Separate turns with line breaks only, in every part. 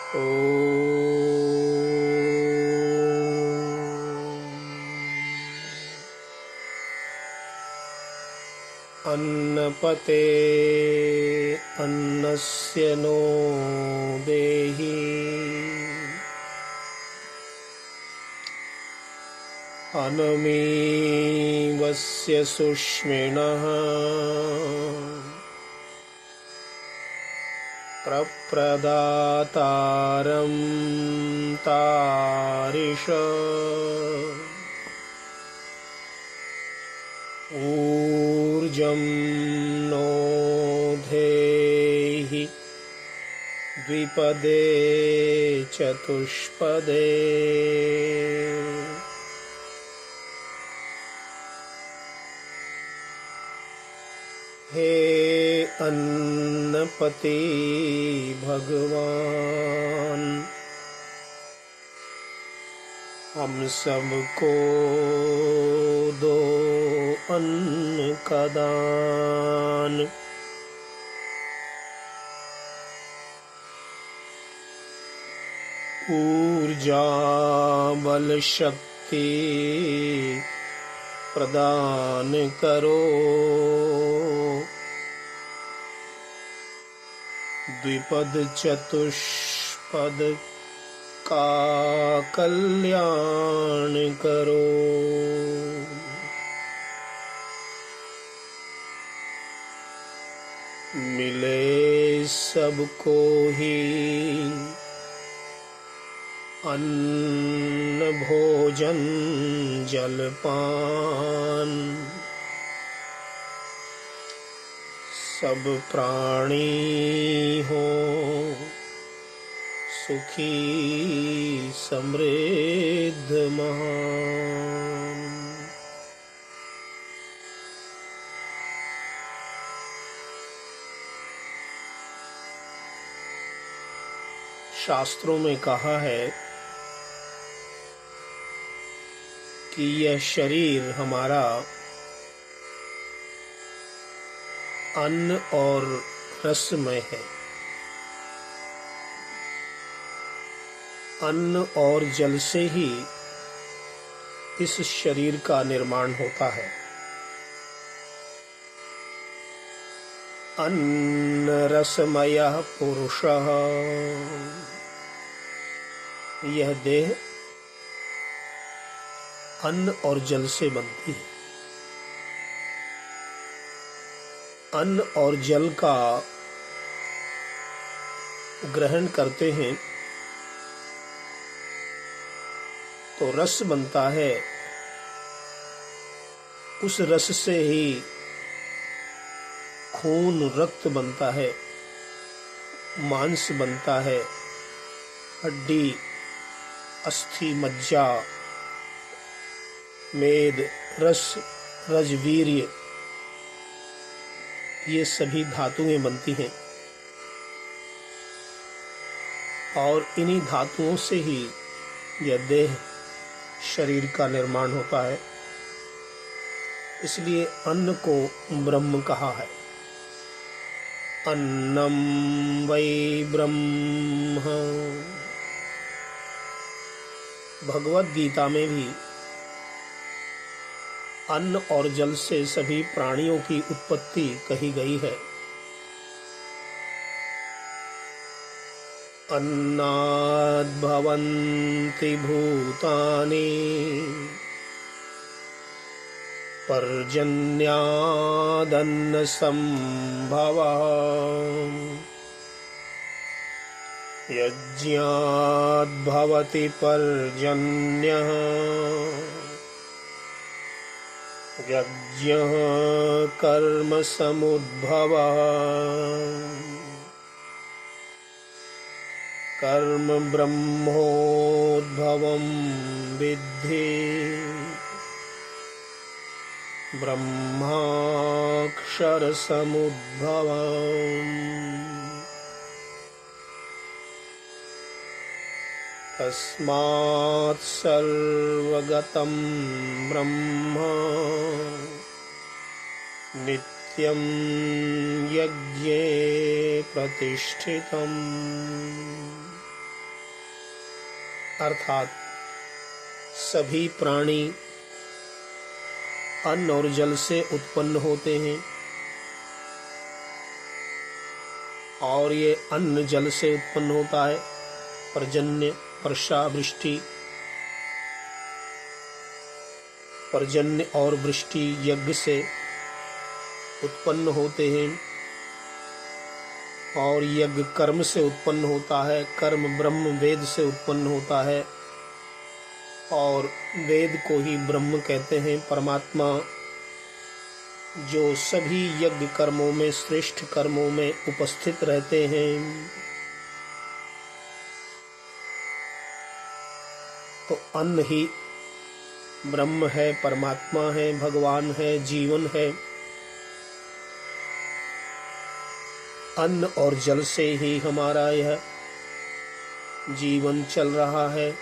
अन्नपते अन्नस्य नो देहि अन्नमीवस्य सुष्मिणः प्रप्रदातारं तारिष ऊर्जं नो धेहि द्विपदे चतुष्पदे हे अन्नपति भगवान, हम सबको दो अन्न का दान। ऊर्जा बल शक्ति प्रदान करो, द्विपद चतुष्पद का कल्याण करो। मिले सबको ही अन्न भोजन जलपान, सब प्राणी हो सुखी समृद्ध महान। शास्त्रों में कहा है कि यह शरीर हमारा अन्न और रसमय है। अन्न और जल से ही इस शरीर का निर्माण होता है। अन्न रसमयः पुरुषः, यह देह अन्न और जल से बनती है। अन्न और जल का ग्रहण करते हैं तो रस बनता है, उस रस से ही खून रक्त बनता है, मांस बनता है, हड्डी अस्थि मज्जा मेद रस रजवीर्य, ये सभी धातुएं बनती हैं और इन्हीं धातुओं से ही यह देह शरीर का निर्माण होता है। इसलिए अन्न को ब्रह्म कहा है। अन्नम वै ब्रह्म। भगवद गीता में भी अन्न और जल से सभी प्राणियों की उत्पत्ति कही गई है। अन्नाद् भवन्ति भूतानि पर्जन्यादन्न संभवः यज्ञाद् भवति पर्जन्यः यज्ञः कर्म समुद्भवः कर्म ब्रह्मोद्भवं विद्धि ब्रह्माक्षर समुद्भवम् तस्मात् सर्वगतं ब्रह्म नित्यं यज्ञे प्रतिष्ठितम्। अर्थात सभी प्राणी अन्न और जल से उत्पन्न होते हैं और ये अन्न जल से उत्पन्न होता है। पर्जन्य, वर्षा, वृष्टि, पर्जन्य और वृष्टि यज्ञ से उत्पन्न होते हैं और यज्ञ कर्म से उत्पन्न होता है। कर्म ब्रह्म वेद से उत्पन्न होता है और वेद को ही ब्रह्म कहते हैं। परमात्मा जो सभी यज्ञ कर्मों में, श्रेष्ठ कर्मों में उपस्थित रहते हैं। तो अन्न ही ब्रह्म है, परमात्मा है, भगवान है, जीवन है। अन्न और जल से ही हमारा यह जीवन चल रहा है।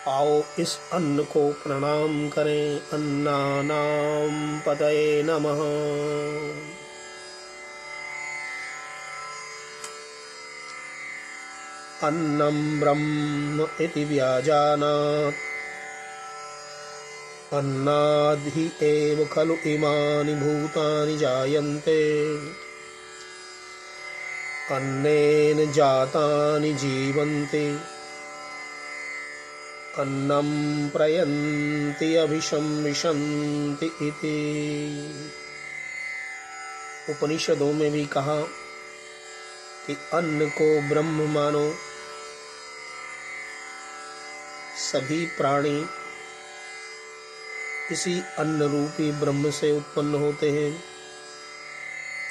आओ इस अन्न को प्रणाम करें। अन्नानाम पतये नमः। अन्नं ब्रह्म इति व्याजानात् अन्नाद्धि एव खलु इमानि भूतानि जायन्ते अन्नेन जातानि जीवन्ति अन्नं प्रयन्ति अभिशंविशन्ति इति। उपनिषदों में भी कहा कि अन्न को ब्रह्म मानो। सभी प्राणी इसी अन्न रूपी ब्रह्म से उत्पन्न होते हैं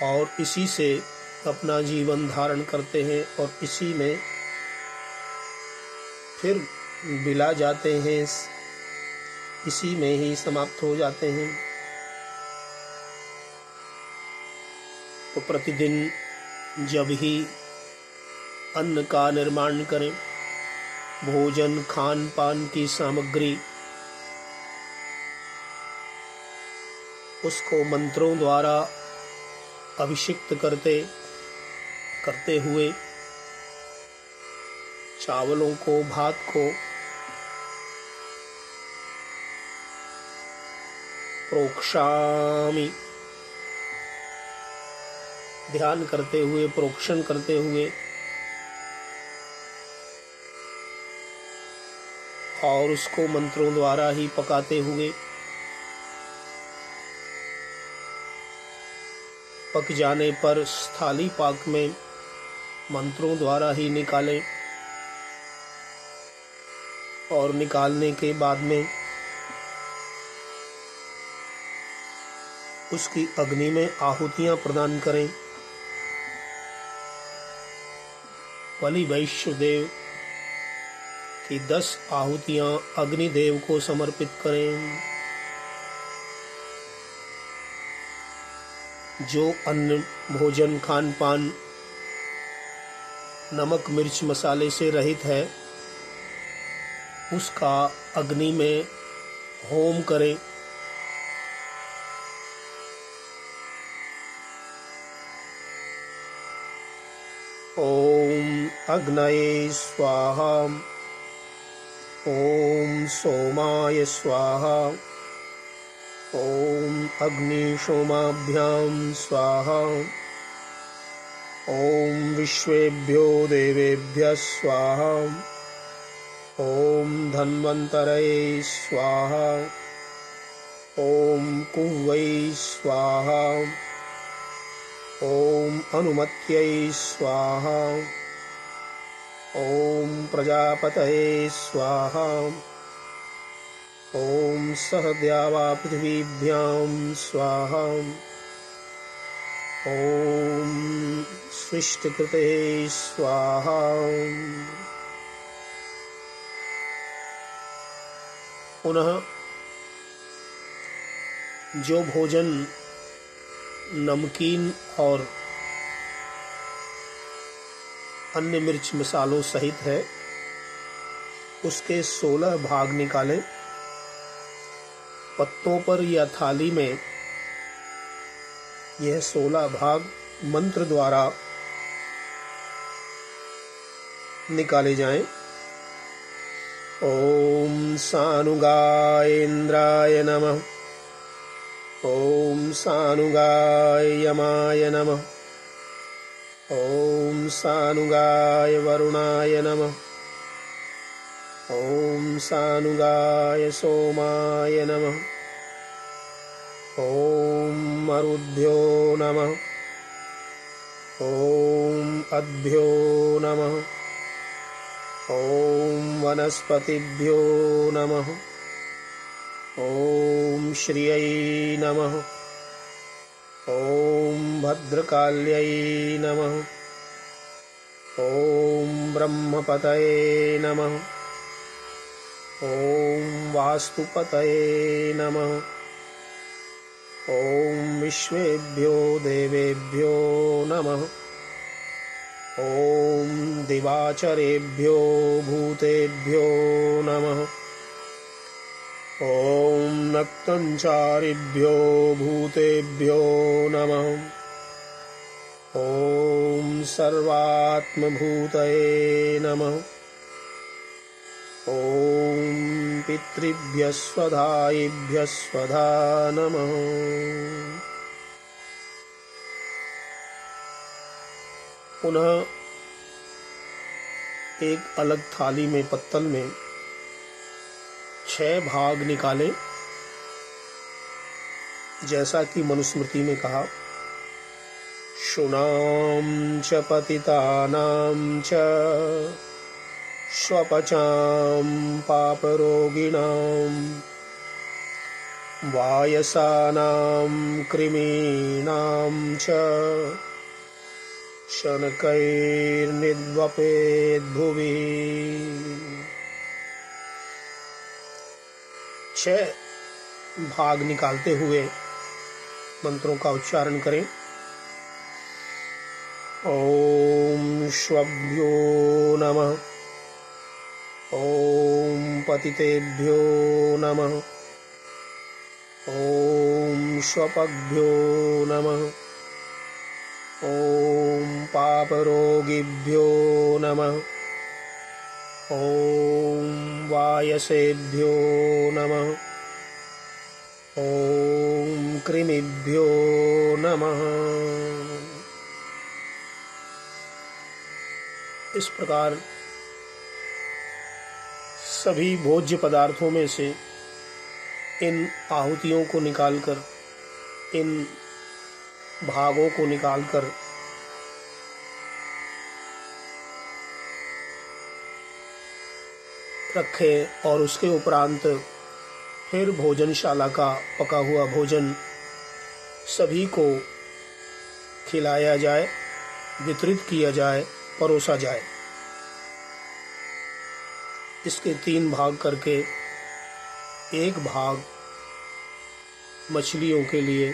और इसी से अपना जीवन धारण करते हैं और इसी में फिर बिला जाते हैं, इसी में ही समाप्त हो जाते हैं। तो प्रतिदिन जब ही अन्न का निर्माण करें, भोजन खान पान की सामग्री, उसको मंत्रों द्वारा अभिषिक्त करते हुए चावलों को, भात को प्रोक्षामि, ध्यान करते हुए, प्रोक्षण करते हुए और उसको मंत्रों द्वारा ही पकाते हुए पक जाने पर स्थाली पाक में मंत्रों द्वारा ही निकालें और निकालने के बाद में उसकी अग्नि में आहुतियां प्रदान करें। बलि वैश्वदेव की 10 आहुतियां अग्निदेव को समर्पित करें। जो अन्न, भोजन, खान पान नमक मिर्च मसाले से रहित है, उसका अग्नि में होम करें। ओम अग्नये स्वाहा, ओम सोमाय स्वाहा, ओम अग्निशोमाभ्यां स्वाहा, ओम विश्वेभ्यो देवेभ्यः स्वाहा, ओम धन्वन्तरये स्वाहा, ओम कुह्वै स्वाहा, ओम अनुमत्यै स्वाहा, ओम प्रजापतये स्वाहा, ओम सहद्यावा पृथिवीभ्यां स्वाहा, ओम सृष्टिकृते स्वाहा। पुनः जो भोजन नमकीन और अन्य मिर्च मसालों सहित है, उसके 16 भाग निकालें। पत्तों पर या थाली में यह 16 भाग मंत्र द्वारा निकाले जाएं। ॐ सानुगाय इन्द्राय नमः। ॐ सानुगाय यमाय नमः। ॐ सानुगाय वरुणाय नमः। ॐ सानुगाय सोमाय नमः। ॐ मरुद्भ्यो नमः। ॐ अद्भ्यो नमः। ॐ वनस्पतिभ्यो नमः। ॐ श्रियै नमः। ॐ भद्रकाल्यै नमः। ॐ ब्रह्मपतये नमः। ॐ वास्तुपतये नमः। ॐ विश्वेभ्यो देवेभ्यो नमः। ॐ दिवाचरेभ्यो भूतेभ्यो नमः। ॐ नक्तञ्चारिभ्यो भूतेभ्यो नमः। ॐ सर्वात्मभूतये नमः। ॐ पितृभ्यः स्वधायिभ्यः स्वधा नमः। पुनः एक अलग थाली में पत्तल में 6 भाग निकालें, जैसा कि मनुस्मृति में कहा, शुनां च पतितानां च स्वपचां पापरोगिणां वायसानां कृमीणां च शनकैर्निद्वपेद्भुवि। 6 भाग निकालते हुए मंत्रों का उच्चारण करें। ॐ श्वभ्यो नमः। ॐ पतितेभ्यो नमः। ॐ श्वपभ्यो नमः। ॐ पापरोगिभ्यो नमः। ॐ वायसेभ्यो नमः। ॐ कृमिभ्यो नमः। इस प्रकार सभी भोज्य पदार्थों में से इन आहुतियों को निकालकर, इन भागों को निकालकर रखें और उसके उपरांत फिर भोजनशाला का पका हुआ भोजन सभी को खिलाया जाए, वितरित किया जाए, परोसा जाए। इसके 3 भाग करके एक भाग मछलियों के लिए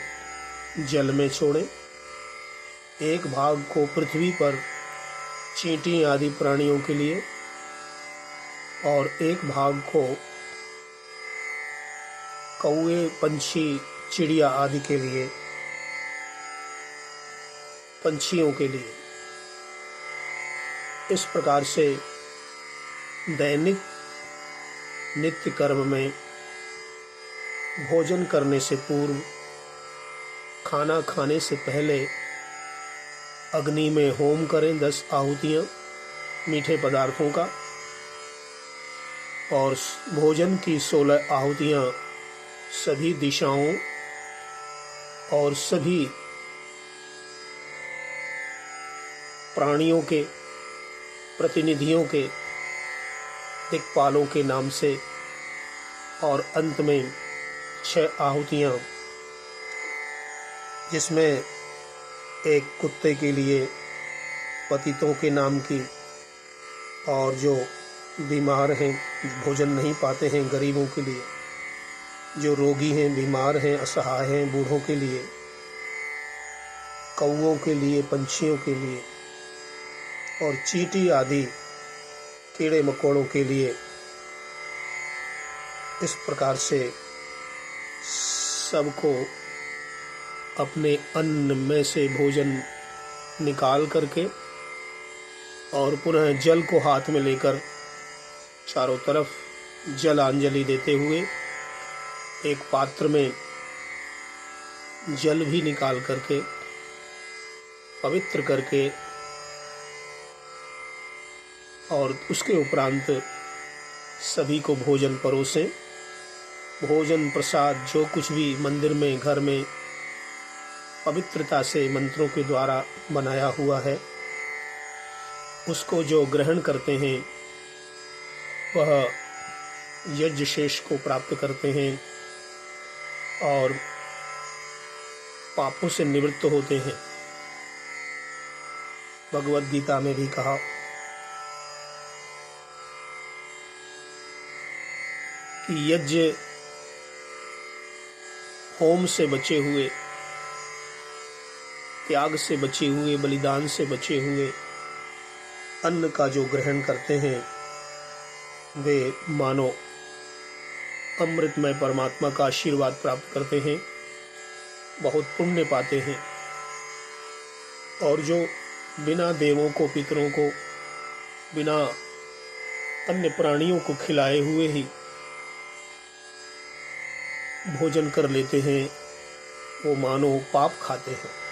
जल में छोड़ें, एक भाग को पृथ्वी पर चींटी आदि प्राणियों के लिए और एक भाग को कौवे, पंछी, चिड़िया आदि के लिए, पंछियों के लिए। इस प्रकार से दैनिक नित्य कर्म में भोजन करने से पूर्व, खाना खाने से पहले अग्नि में होम करें 10 आहुतियाँ मीठे पदार्थों का, और भोजन की 16 आहुतियाँ सभी दिशाओं और सभी प्राणियों के प्रतिनिधियों के दिक्पालों के नाम से, और अंत में 6 आहुतियाँ जिसमें एक कुत्ते के लिए पतितों के नाम की, और जो बीमार हैं, भोजन नहीं पाते हैं, गरीबों के लिए, जो रोगी हैं, बीमार हैं, असहाय हैं, बूढ़ों के लिए, कौवों के लिए, पंछियों के लिए, और चींटी आदि कीड़े मकोड़ों के लिए। इस प्रकार से सबको अपने अन्न में से भोजन निकाल करके और पुनः जल को हाथ में लेकर चारों तरफ जलांजलि देते हुए एक पात्र में जल भी निकाल करके पवित्र करके और उसके उपरांत सभी को भोजन परोसें। भोजन प्रसाद जो कुछ भी मंदिर में घर में पवित्रता से मंत्रों के द्वारा बनाया हुआ है, उसको जो ग्रहण करते हैं वह यज्ञ शेष को प्राप्त करते हैं और पापों से निवृत्त होते हैं। भगवद गीता में भी कहा कि यज्ञ होम से बचे हुए, त्याग से बचे हुए, बलिदान से बचे हुए अन्न का जो ग्रहण करते हैं वे मानो अमृतमय परमात्मा का आशीर्वाद प्राप्त करते हैं, बहुत पुण्य पाते हैं। और जो बिना देवों को, पितरों को, बिना अन्य प्राणियों को खिलाए हुए ही भोजन कर लेते हैं, वो मानो पाप खाते हैं।